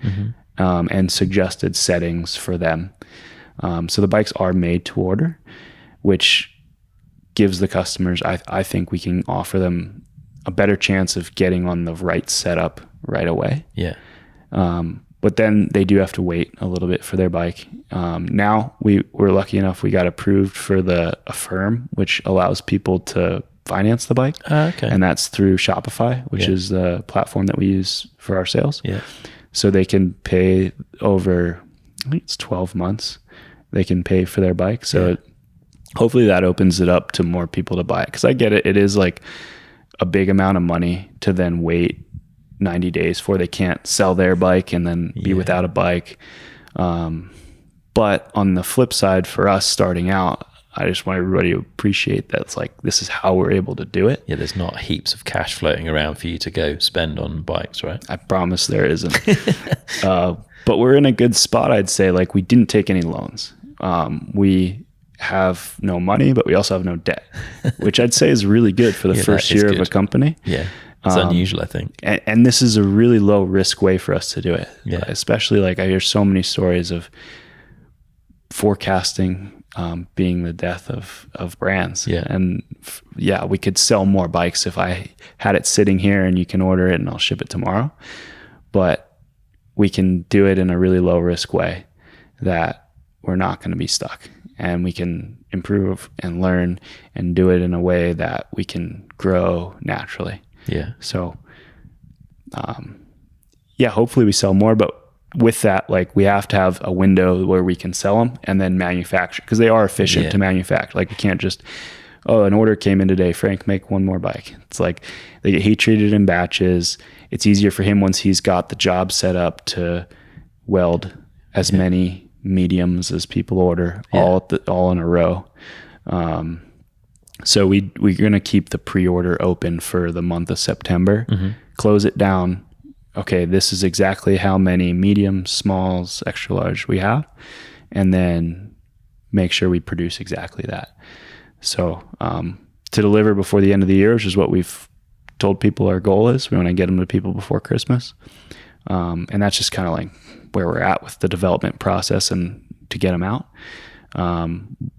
and suggested settings for them. So the bikes are made to order, which gives the customers, I think we can offer them a better chance of getting on the right setup right away. Yeah. But then they do have to wait a little bit for their bike. Now we're lucky enough, we got approved for the Affirm, which allows people to finance the bike. Okay. And that's through Shopify, which is the platform that we use for our sales. Yeah. So they can pay over, I think it's 12 months, they can pay for their bike. So hopefully that opens it up to more people to buy it. Because I get it. It is like a big amount of money to then wait 90 days for. They can't sell their bike and then be without a bike. But on the flip side, for us starting out, I just want everybody to appreciate that it's like, this is how we're able to do it. Yeah, there's not heaps of cash floating around for you to go spend on bikes, right? I promise there isn't. But we're in a good spot, I'd say. Like, we didn't take any loans. We have no money, but we also have no debt, which I'd say is really good for the first year of a company. Yeah. It's unusual, I think. And this is a really low risk way for us to do it. Yeah. Especially, like, I hear so many stories of forecasting being the death of brands. Yeah. And we could sell more bikes if I had it sitting here and you can order it and I'll ship it tomorrow. But we can do it in a really low risk way that we're not going to be stuck, and we can improve and learn and do it in a way that we can grow naturally. Yeah. So, hopefully we sell more, but with that, like, we have to have a window where we can sell them and then manufacture, because they are efficient to manufacture. Like, we can't just, an order came in today, Frank, make one more bike. It's like they get heat treated in batches. It's easier for him once he's got the job set up to weld as many mediums as people order, all in a row. So we're going to keep the pre-order open for the month of September, close it down. Okay, this is exactly how many mediums, smalls, extra large we have, and then make sure we produce exactly that. So to deliver before the end of the year, which is what we've told people our goal is, we want to get them to people before Christmas. And that's just kind of like where we're at with the development process and to get them out.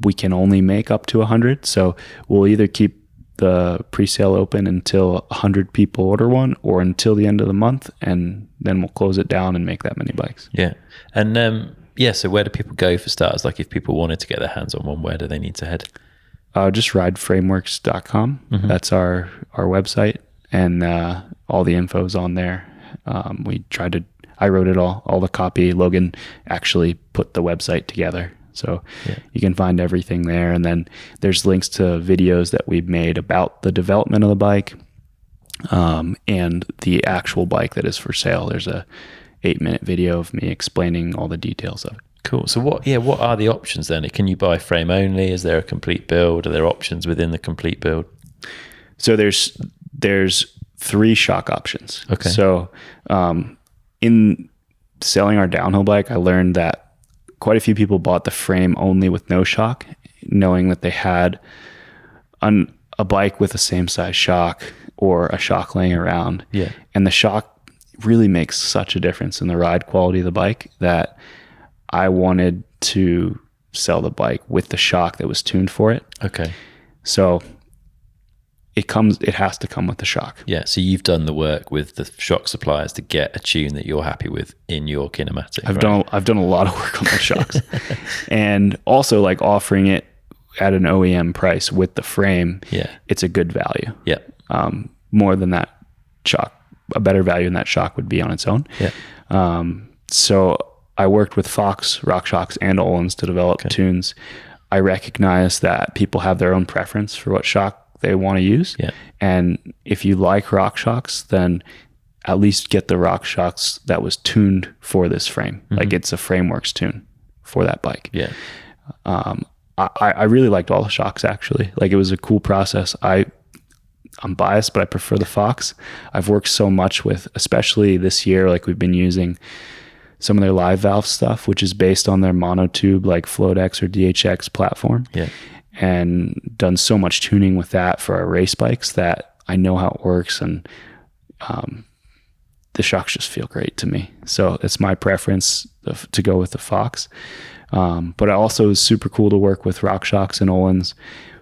We can only make up to 100. So we'll either keep the pre-sale open until 100 people order one, or until the end of the month, and then we'll close it down and make that many bikes. Yeah. And so where do people go for starters? Like, if people wanted to get their hands on one, where do they need to head? Just rideframeworks.com. That's our website, and all the info's on there. I wrote it all the copy. Logan actually put the website together. So you can find everything there. And then there's links to videos that we've made about the development of the bike, and the actual bike that is for sale. There's a 8-minute video of me explaining all the details of it. Cool. So what are the options then? Can you buy frame only? Is there a complete build? Are there options within the complete build? So there's 3 shock options. Okay. So in selling our downhill bike, I learned that quite a few people bought the frame only with no shock. knowing that they had a bike with the same size shock or a shock laying around. Yeah. And the shock really makes such a difference in the ride quality of the bike that I wanted to sell the bike with the shock that was tuned for it. Okay. So it has to come with the shock. Yeah. So you've done the work with the shock suppliers to get a tune that you're happy with in your kinematic. I've done a lot of work on the shocks, and also like offering it at an OEM price with the frame. Yeah. It's a good value. Yeah. More than that shock, a better value than that shock would be on its own. Yeah. So I worked with Fox, RockShox, and Öhlins to develop tunes. I recognize that people have their own preference for what shock they want to use. Yeah. And if you like RockShox, then at least get the RockShox that was tuned for this frame. Like it's a Frameworks tune for that bike. Yeah. I really liked all the shocks actually. Like it was a cool process. I'm biased, but I prefer the Fox. I've worked so much with, especially this year, like we've been using some of their live valve stuff, which is based on their monotube, like Floatex or DHX platform. Yeah. And done so much tuning with that for our race bikes that I know how it works, and the shocks just feel great to me. So it's my preference to go with the Fox. But it also is super cool to work with RockShox and Öhlins.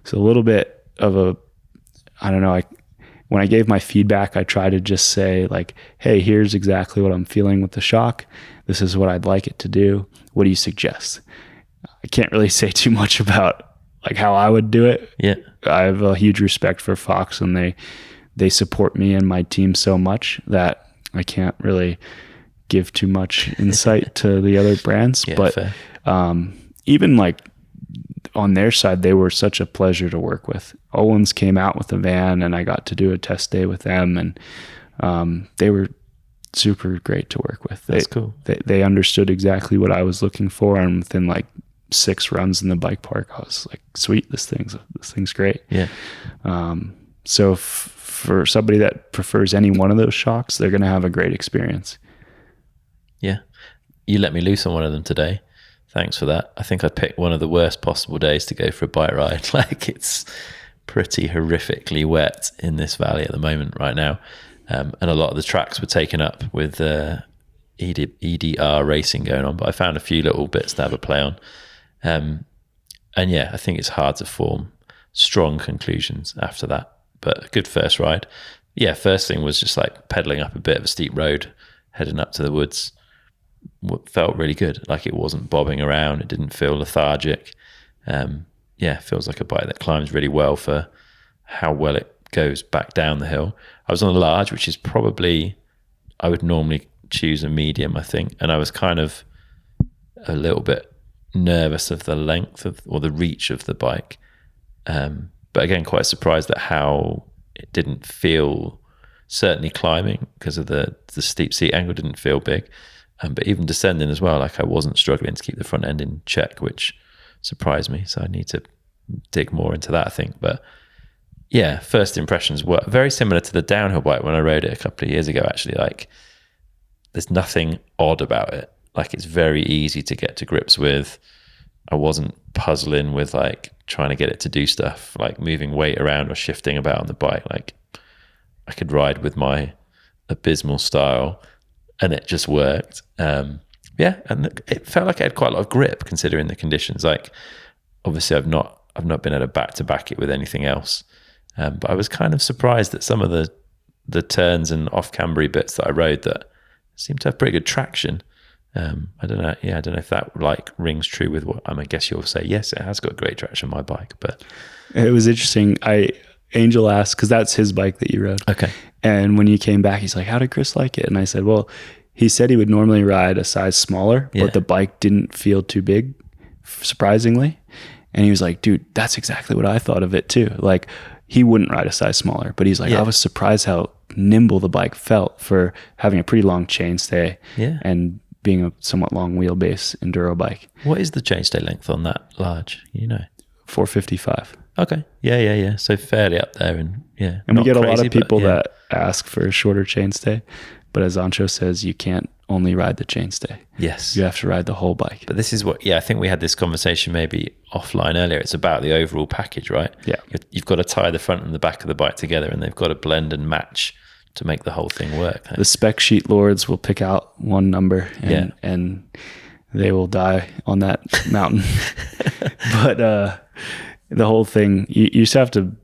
It's a little bit of I don't know, when I gave my feedback, I try to just say like, hey, here's exactly what I'm feeling with the shock. This is what I'd like it to do. What do you suggest? I can't really say too much about like how I would do it. Yeah. I have a huge respect for Fox, and they support me and my team so much that I can't really give too much insight to the other brands. Yeah, but even like on their side, they were such a pleasure to work with. Öhlins came out with a van, and I got to do a test day with them, and they were super great to work with. That's cool. They understood exactly what I was looking for, and within like 6 runs in the bike park, I was like, sweet, this thing's great. Yeah. So for somebody that prefers any one of those shocks, they're going to have a great experience. Yeah. You let me loose on one of them today. Thanks for that. I think I picked one of the worst possible days to go for a bike ride. Like it's pretty horrifically wet in this valley at the moment right now. And a lot of the tracks were taken up with EDR racing going on, but I found a few little bits to have a play on. And yeah, I think it's hard to form strong conclusions after that, but a good first ride. Yeah, first thing was just like pedaling up a bit of a steep road, heading up to the woods. Felt really good. Like it wasn't bobbing around. It didn't feel lethargic. Yeah, it feels like a bike that climbs really well for how well it goes back down the hill. I was on a large, which is probably, I would normally choose a medium, I think. And I was kind of a little bit nervous of the length of, or the reach of the bike. But again, quite surprised at how it didn't feel, certainly climbing because of the steep seat angle didn't feel big. But even descending as well, like I wasn't struggling to keep the front end in check, which surprised me. So I need to dig more into that, I think. But yeah, first impressions were very similar to the downhill bike when I rode it a couple of years ago, actually. Like there's nothing odd about it. Like it's very easy to get to grips with. I wasn't puzzling with like trying to get it to do stuff, like moving weight around or shifting about on the bike. Like I could ride with my abysmal style and it just worked. Yeah, and it felt like it had quite a lot of grip considering the conditions. Like obviously I've not been able to back it with anything else. But I was kind of surprised at some of the turns and off-cambery bits that I rode that seemed to have pretty good traction. I don't know. Yeah, I don't know if that like rings true with what I guess you'll say. Yes, it has got great traction on my bike, but it was interesting. Angel asked, because that's his bike that you rode. Okay. And when you came back, he's like, how did Chris like it? And I said, well, he said he would normally ride a size smaller, but the bike didn't feel too big, surprisingly. And he was like, dude, that's exactly what I thought of it too. Like he wouldn't ride a size smaller, but he's like, I was surprised how nimble the bike felt for having a pretty long chainstay and being a somewhat long wheelbase enduro bike. What is the chainstay length on that large? 455. Okay. Yeah. So fairly up there, and and we get a lot of people that ask for a shorter chainstay, but as Ancho says, you can't only ride the chainstay. Yes. You have to ride the whole bike. But this is what, I think we had this conversation maybe offline earlier. It's about the overall package, right? Yeah. You've got to tie the front and the back of the bike together, and they've got to blend and match to make the whole thing work. The spec sheet lords will pick out one number and they will die on that mountain. But the whole thing, you just have to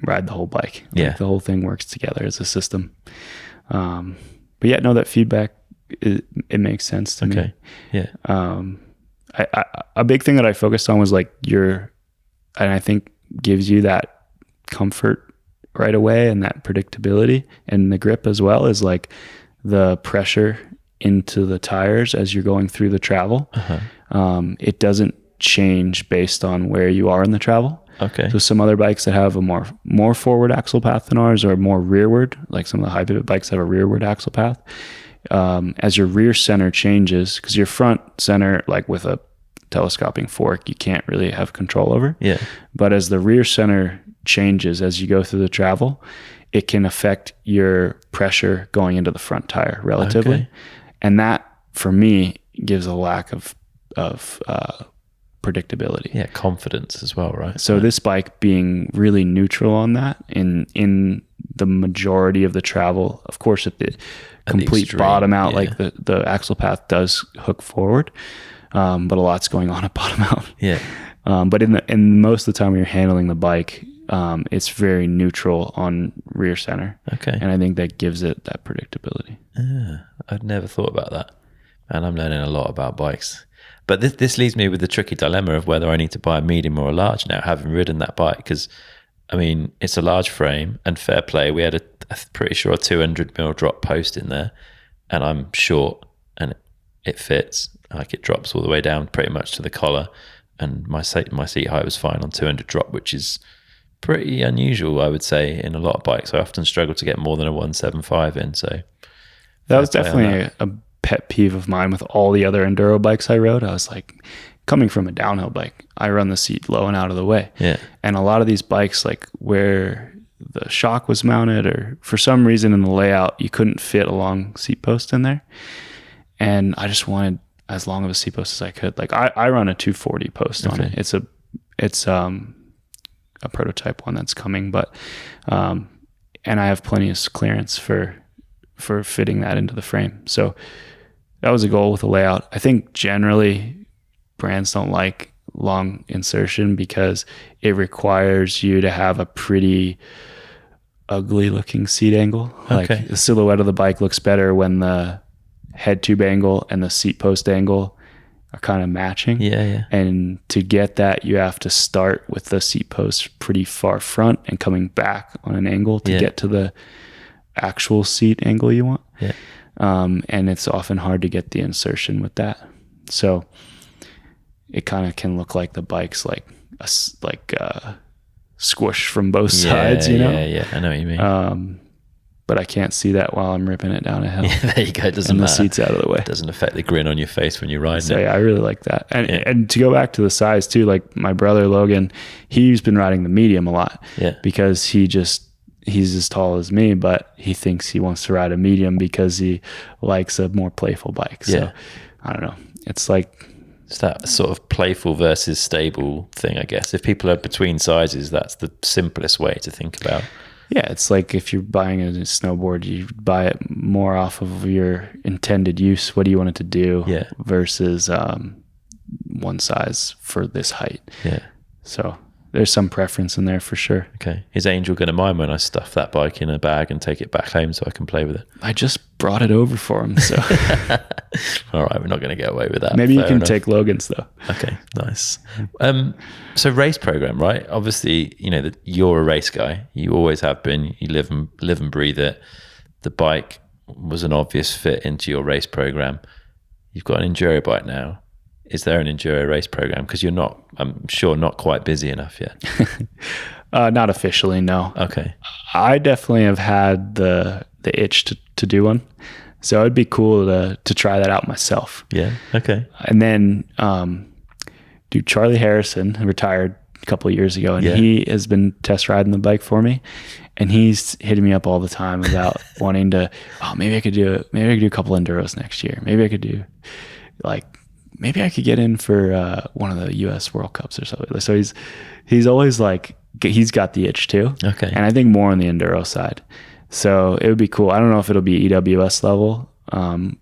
ride the whole bike. Like, the whole thing works together as a system. But yeah, no, that feedback, it makes sense to me. Yeah. A big thing that I focused on was like and I think gives you that comfort right away and that predictability, and the grip as well, is like the pressure into the tires as you're going through the travel. It doesn't change based on where you are in the travel. Okay. So some other bikes that have a more forward axle path than ours, or more rearward, like some of the high pivot bikes have a rearward axle path. As your rear center changes, because your front center, like with a telescoping fork, you can't really have control over. Yeah. But as the rear center changes as you go through the travel, it can affect your pressure going into the front tire relatively. Okay. And that, for me, gives a lack of predictability. Yeah, confidence as well, right? So this bike being really neutral on that in the majority of the travel, of course, at the complete extreme, bottom out, like the axle path does hook forward, but a lot's going on at bottom out. Yeah. But in most of the time when you're handling the bike, it's very neutral on rear center. Okay. And I think that gives it that predictability. I'd never thought about that. And I'm learning a lot about bikes. But this leaves me with the tricky dilemma of whether I need to buy a medium or a large now, having ridden that bike. Because, I mean, it's a large frame, and fair play, we had I'm pretty sure a 200mm drop post in there, and I'm short, and it fits. Like, it drops all the way down pretty much to the collar, and my seat height was fine on 200 drop, which is pretty unusual, I would say, in a lot of bikes. I often struggle to get more than a 175 in. So that was definitely a pet peeve of mine with all the other enduro bikes I rode. I was like, coming from a downhill bike, I run the seat low and out of the way. Yeah. And a lot of these bikes, like where the shock was mounted, or for some reason in the layout, you couldn't fit a long seat post in there. And I just wanted as long of a seat post as I could. Like I run a 240 post on it. It's a prototype one that's coming, but and I have plenty of clearance for fitting that into the frame. So that was a goal with the layout. I think generally brands don't like long insertion because it requires you to have a pretty ugly looking seat angle. Okay. Like the silhouette of the bike looks better when the head tube angle and the seat post angle are kind of matching. Yeah. And to get that, you have to start with the seat post pretty far front and coming back on an angle to get to the actual seat angle you want. Yeah. And it's often hard to get the insertion with that. So it kind of can look like the bike's like squish from both sides, you know? Yeah. I know what you mean. But I can't see that while I'm ripping it down a hill. Yeah, there you go. It doesn't and matter. the seat's out of the way. It doesn't affect the grin on your face when you're riding So it. yeah, I really like that. And to go back to the size too, like my brother Logan, he's been riding the medium a lot. Yeah. Because he's as tall as me, but he thinks he wants to ride a medium because he likes a more playful bike. So I don't know. It's like it's that sort of playful versus stable thing, I guess. If people are between sizes, that's the simplest way to think about. Yeah, it's like if you're buying a snowboard, you buy it more off of your intended use. What do you want it to do? Yeah. Versus one size for this height. Yeah. So there's some preference in there for sure. Okay. Is Angel going to mind when I stuff that bike in a bag and take it back home so I can play with it? I just brought it over for him. So all right, we're not going to get away with that. Maybe you can enough. take Logan's though. Okay, nice. So race program, right? Obviously, you know that you're a race guy. You always have been. You live and breathe it. The bike was an obvious fit into your race program. You've got an enduro bike now. Is there an enduro race program? Because you're not, I'm sure, not quite busy enough yet. Not officially, no. Okay. I definitely have had the itch to do one. So it'd be cool to try that out myself. Yeah. Okay. And then, dude, Charlie Harrison retired a couple of years ago, and Yeah. he has been test riding the bike for me, and he's hitting me up all the time about wanting to, maybe I could do a couple enduros next year. Maybe I could do maybe I could get in for one of the US World Cups or something. So he's always like, he's got the itch too. Okay. And I think more on the enduro side. So it would be cool. I don't know if it'll be EWS level,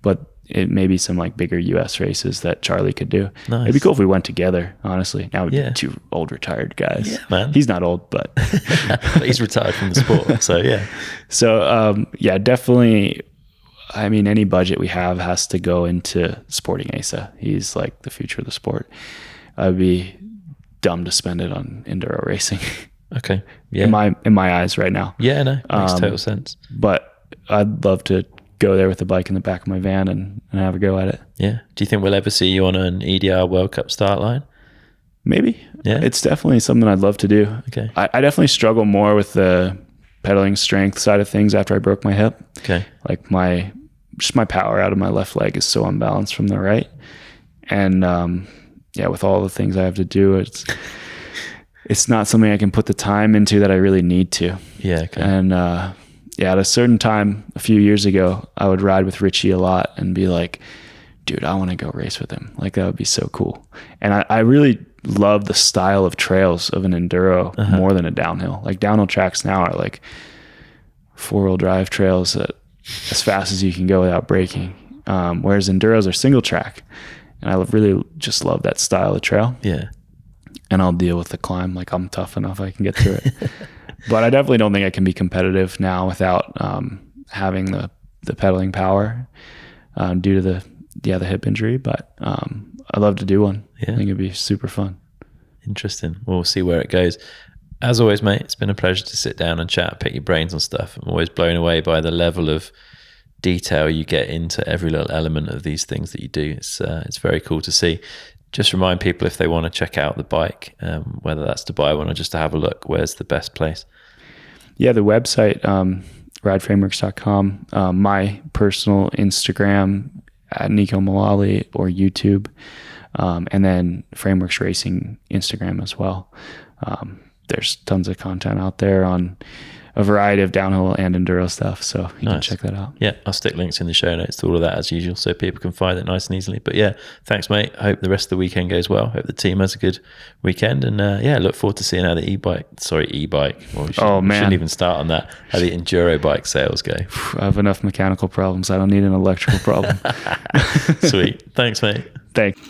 but it may be some like bigger US races that Charlie could do. Nice. It'd be cool if we went together, honestly. Now we'd Yeah. be two old retired guys. Yeah, man. He's not old, but But he's retired from the sport. So yeah. so yeah, definitely. I mean, any budget we have has to go into supporting Asa. He's like the future of the sport. I'd be dumb to spend it on enduro racing. Okay. Yeah. in my eyes right now. Yeah, no, makes total sense. But I'd love to go there with the bike in the back of my van and have a go at it. Yeah. Do you think we'll ever see you on an EDR World Cup start line? Maybe. Yeah. It's definitely something I'd love to do. Okay. I definitely struggle more with the pedaling strength side of things after I broke my hip. Okay. Like my power out of my left leg is so unbalanced from the right. And yeah, with all the things I have to do, it's not something I can put the time into that I really need to. Yeah. Okay. And yeah, at a certain time a few years ago, I would ride with Richie a lot and be like, dude, I want to go race with him. Like, that would be so cool. And I really love the style of trails of an enduro more than a downhill. Like, downhill tracks now are like 4-wheel drive trails that as fast as you can go without braking. Whereas enduros are single track. And I really just love that style of trail. Yeah. And I'll deal with the climb. Like, I'm tough enough. I can get through it. But I definitely don't think I can be competitive now without having the pedaling power due to the hip injury. But I'd love to do one. Yeah. I think it'd be super fun. Interesting. We'll see where it goes. As always, mate, it's been a pleasure to sit down and chat, pick your brains on stuff. I'm always blown away by the level of detail you get into every little element of these things that you do. It's very cool to see. Just remind people, if they want to check out the bike, whether that's to buy one or just to have a look, where's the best place? Yeah, the website, rideframeworks.com, my personal Instagram at Neko Mulally or YouTube, and then Frameworks Racing Instagram as well. There's tons of content out there on a variety of downhill and enduro stuff, so you can check that out. Yeah, I'll stick links in the show notes to all of that as usual, so people can find it nice and easily. But yeah, thanks, mate. I hope the rest of the weekend goes well. Hope the team has a good weekend, and yeah, look forward to seeing how the e-bike. Well, we shouldn't even start on that. How the enduro bike sales go. I have enough mechanical problems. I don't need an electrical problem. Sweet. Thanks, mate. Thanks.